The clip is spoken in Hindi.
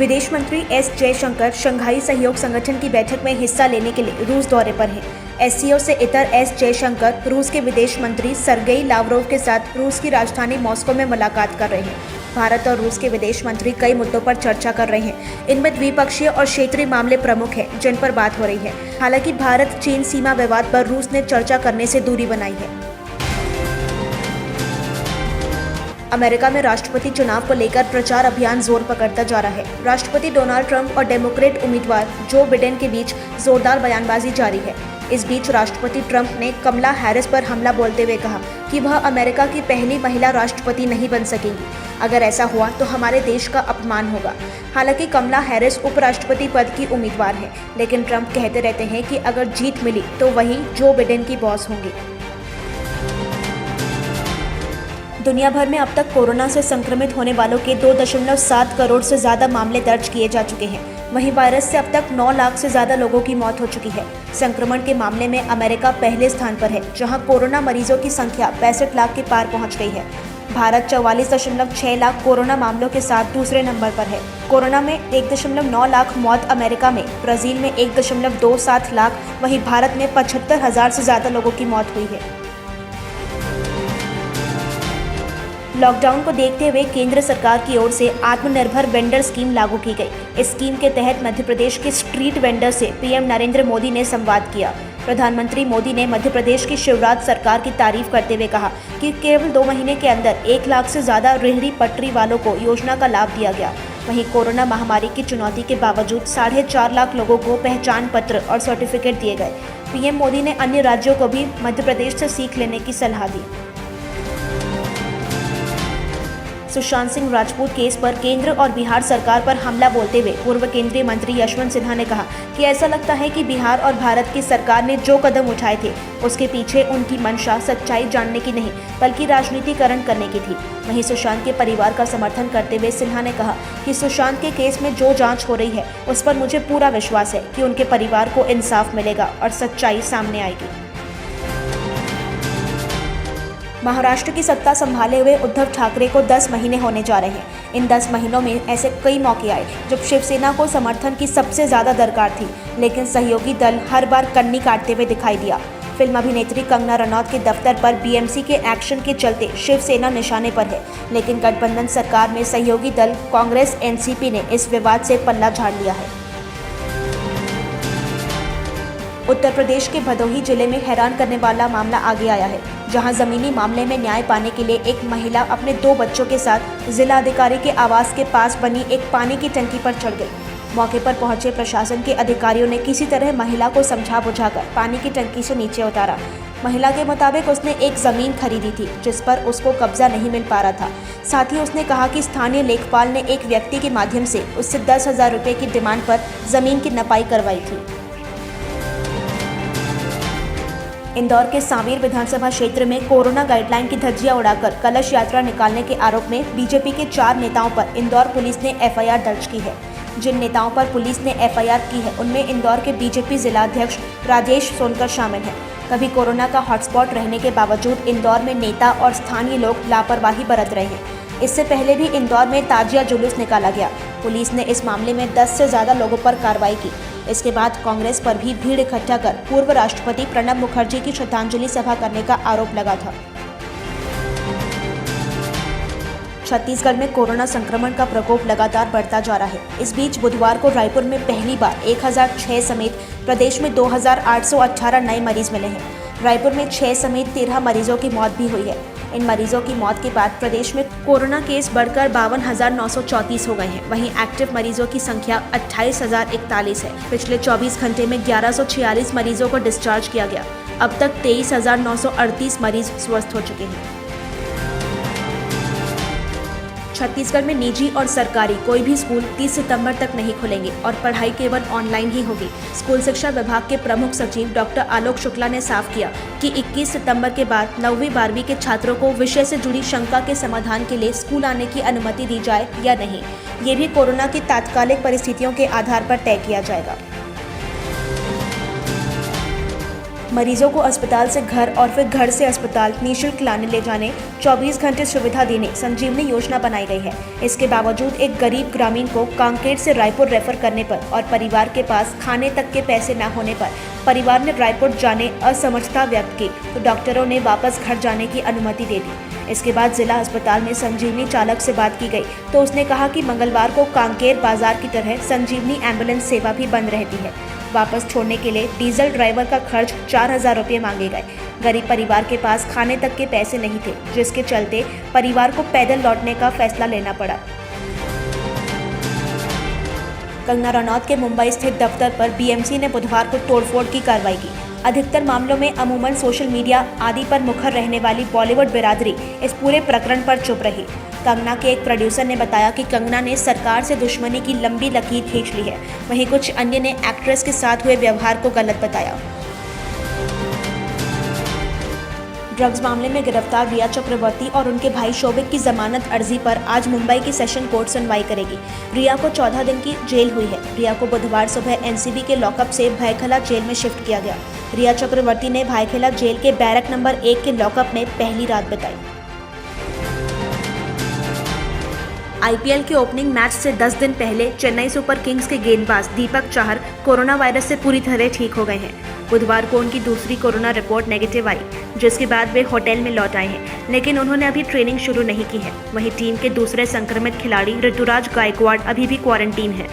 विदेश मंत्री एस जयशंकर शंघाई सहयोग संगठन की बैठक में हिस्सा लेने के लिए रूस दौरे पर हैं। एससीओ से इतर एस जयशंकर रूस के विदेश मंत्री सर्गेई लावरोव के साथ रूस की राजधानी मॉस्को में मुलाकात कर रहे हैं। भारत और रूस के विदेश मंत्री कई मुद्दों पर चर्चा कर रहे हैं। इनमें द्विपक्षीय और क्षेत्रीय मामले प्रमुख हैं, जिन पर बात हो रही है। हालांकि भारत चीन सीमा विवाद पर रूस ने चर्चा करने से दूरी बनाई है। अमेरिका में राष्ट्रपति चुनाव को लेकर प्रचार अभियान जोर पकड़ता जा रहा है। राष्ट्रपति डोनाल्ड ट्रंप और डेमोक्रेट उम्मीदवार जो बिडेन के बीच जोरदार बयानबाजी जारी है। इस बीच राष्ट्रपति ट्रंप ने कमला हैरिस पर हमला बोलते हुए कहा कि वह अमेरिका की पहली महिला राष्ट्रपति नहीं बन सकेंगी। अगर ऐसा हुआ तो हमारे देश का अपमान होगा। हालांकि कमला हैरिस उपराष्ट्रपति पद की उम्मीदवार है, लेकिन ट्रंप कहते रहते हैं कि अगर जीत मिली तो वही जो बिडेन की बॉस होंगी। दुनिया भर में अब तक कोरोना से संक्रमित होने वालों के 2.7 करोड़ से ज़्यादा मामले दर्ज किए जा चुके हैं। वहीं वायरस से अब तक 9 लाख से ज़्यादा लोगों की मौत हो चुकी है। संक्रमण के मामले में अमेरिका पहले स्थान पर है, जहां कोरोना मरीजों की संख्या 65 लाख के पार पहुंच गई है। भारत 44.6 लाख कोरोना मामलों के साथ दूसरे नंबर पर है। कोरोना में 1.9 लाख मौत अमेरिका में, ब्राजील में 1.27 लाख, वहीं भारत में 75,000 से ज़्यादा लोगों की मौत हुई है। लॉकडाउन को देखते हुए केंद्र सरकार की ओर से आत्मनिर्भर वेंडर स्कीम लागू की गई। इस स्कीम के तहत मध्य प्रदेश के स्ट्रीट वेंडर से पीएम नरेंद्र मोदी ने संवाद किया। प्रधानमंत्री मोदी ने मध्य प्रदेश की शिवराज सरकार की तारीफ करते हुए कहा कि केवल 2 महीने के अंदर 1 लाख से ज्यादा रेहड़ी पटरी वालों को योजना का लाभ दिया गया। वहीं कोरोना महामारी की चुनौती के बावजूद 4.5 लाख लोगों को पहचान पत्र और सर्टिफिकेट दिए गए। पीएम मोदी ने अन्य राज्यों को भी मध्य प्रदेश से सीख लेने की सलाह दी। सुशांत सिंह राजपूत केस पर केंद्र और बिहार सरकार पर हमला बोलते हुए पूर्व केंद्रीय मंत्री यशवंत सिन्हा ने कहा कि ऐसा लगता है कि बिहार और भारत की सरकार ने जो कदम उठाए थे उसके पीछे उनकी मंशा सच्चाई जानने की नहीं बल्कि राजनीतिकरण करने की थी। वहीं सुशांत के परिवार का समर्थन करते हुए सिन्हा ने कहा कि सुशांत के केस में जो जांच हो रही है उस पर मुझे पूरा विश्वास है कि उनके परिवार को इंसाफ मिलेगा और सच्चाई सामने आएगी। महाराष्ट्र की सत्ता संभाले हुए उद्धव ठाकरे को 10 महीने होने जा रहे हैं। इन 10 महीनों में ऐसे कई मौके आए जब शिवसेना को समर्थन की सबसे ज्यादा दरकार थी, लेकिन सहयोगी दल हर बार कन्नी काटते हुए दिखाई दिया। फिल्म अभिनेत्री कंगना रनौत के दफ्तर पर बीएमसी के एक्शन के चलते शिवसेना निशाने पर है, लेकिन गठबंधन सरकार में सहयोगी दल कांग्रेस एनसीपी ने इस विवाद से पल्ला झाड़ लिया है। उत्तर प्रदेश के भदोही जिले में हैरान करने वाला मामला आगे आया है, जहां जमीनी मामले में न्याय पाने के लिए एक महिला अपने 2 बच्चों के साथ जिला अधिकारी के आवास के पास बनी एक पानी की टंकी पर चढ़ गई। मौके पर पहुंचे प्रशासन के अधिकारियों ने किसी तरह महिला को समझा बुझाकर पानी की टंकी से नीचे उतारा। महिला के मुताबिक उसने एक जमीन खरीदी थी जिस पर उसको कब्जा नहीं मिल पा रहा था। साथ ही उसने कहा कि स्थानीय लेखपाल ने एक व्यक्ति के माध्यम से उससे 10,000 रुपये की डिमांड पर जमीन की नपाई करवाई थी। इंदौर के सांवेर विधानसभा क्षेत्र में कोरोना गाइडलाइन की धज्जियां उड़ाकर कलश यात्रा निकालने के आरोप में बीजेपी के 4 नेताओं पर इंदौर पुलिस ने एफआईआर दर्ज की है। जिन नेताओं पर पुलिस ने एफआईआर की है उनमें इंदौर के बीजेपी जिलाध्यक्ष राजेश सोनकर शामिल हैं। कभी कोरोना का हॉटस्पॉट रहने के बावजूद इंदौर में नेता और स्थानीय लोग लापरवाही बरत रहे हैं। इससे पहले भी इंदौर में ताजिया जुलूस निकाला गया। पुलिस ने इस मामले में 10 से ज्यादा लोगों पर कार्रवाई की। इसके बाद कांग्रेस पर भी भीड़ इकट्ठा कर पूर्व राष्ट्रपति प्रणब मुखर्जी की श्रद्धांजलि सभा करने का आरोप लगा था। छत्तीसगढ़ में कोरोना संक्रमण का प्रकोप लगातार बढ़ता जा रहा है। इस बीच बुधवार को रायपुर में पहली बार 1006 समेत प्रदेश में 2,818 नए मरीज मिले हैं। रायपुर में 6 समेत 13 मरीजों की मौत भी हुई है। इन मरीजों की मौत के बाद प्रदेश में कोरोना केस बढ़कर 52,934 हो गए हैं। वहीं एक्टिव मरीजों की संख्या 28,041 है। पिछले 24 घंटे में 1146 मरीजों को डिस्चार्ज किया गया। अब तक 23,938 मरीज स्वस्थ हो चुके हैं। छत्तीसगढ़ में निजी और सरकारी कोई भी स्कूल 30 सितंबर तक नहीं खुलेंगे और पढ़ाई केवल ऑनलाइन ही होगी। स्कूल शिक्षा विभाग के प्रमुख सचिव डॉक्टर आलोक शुक्ला ने साफ किया कि 21 सितंबर के बाद 9वीं 12वीं के छात्रों को विषय से जुड़ी शंका के समाधान के लिए स्कूल आने की अनुमति दी जाए या नहीं, ये भी कोरोना की तात्कालिक परिस्थितियों के आधार पर तय किया जाएगा। मरीजों को अस्पताल से घर और फिर घर से अस्पताल निःशुल्क लाने ले जाने 24 घंटे सुविधा देने संजीवनी योजना बनाई गई है। इसके बावजूद एक गरीब ग्रामीण को कांकेर से रायपुर रेफर करने पर और परिवार के पास खाने तक के पैसे न होने पर परिवार ने रायपुर जाने असमर्थता व्यक्त की तो डॉक्टरों ने वापस घर जाने की अनुमति दे दी। इसके बाद जिला अस्पताल में संजीवनी चालक से बात की गई तो उसने कहा कि मंगलवार को कांकेर बाजार की तरह संजीवनी एम्बुलेंस सेवा भी बंद रहती है। वापस छोड़ने के लिए डीजल ड्राइवर का खर्च 4,000 रुपये मांगे गए। गरीब परिवार के पास खाने तक के पैसे नहीं थे, जिसके चलते परिवार को पैदल लौटने का फैसला लेना पड़ा। कंगना रनौत के मुंबई स्थित दफ्तर पर बीएमसी ने बुधवार को तोड़फोड़ की कार्रवाई की। अधिकतर मामलों में अमूमन सोशल मीडिया आदि पर मुखर रहने वाली बॉलीवुड बिरादरी इस पूरे प्रकरण पर चुप रही। कंगना के एक प्रोड्यूसर ने बताया कि कंगना ने सरकार से दुश्मनी की लंबी लकीर खींच ली है। वहीं कुछ अन्य ने एक्ट्रेस के साथ हुए व्यवहार को गलत बताया। ड्रग्स मामले में गिरफ्तार रिया चक्रवर्ती और उनके भाई शोभिक की जमानत अर्जी पर आज मुंबई की सेशन कोर्ट सुनवाई करेगी। रिया को 14 दिन की जेल हुई है। रिया को बुधवार सुबह एनसीबी के लॉकअप से भायखला जेल में शिफ्ट किया गया। रिया चक्रवर्ती ने भायखला जेल के बैरक नंबर 1 के लॉकअप में पहली रात बिताई। आईपीएल के ओपनिंग मैच से 10 दिन पहले चेन्नई सुपर किंग्स के गेंदबाज दीपक चाहर कोरोना वायरस से पूरी तरह ठीक हो गए हैं। बुधवार को उनकी दूसरी कोरोना रिपोर्ट नेगेटिव आई, जिसके बाद वे होटल में लौट आए हैं, लेकिन उन्होंने अभी ट्रेनिंग शुरू नहीं की है। वहीं टीम के दूसरे संक्रमित खिलाड़ी ऋतुराज गायकवाड़ अभी भी क्वारंटीन है।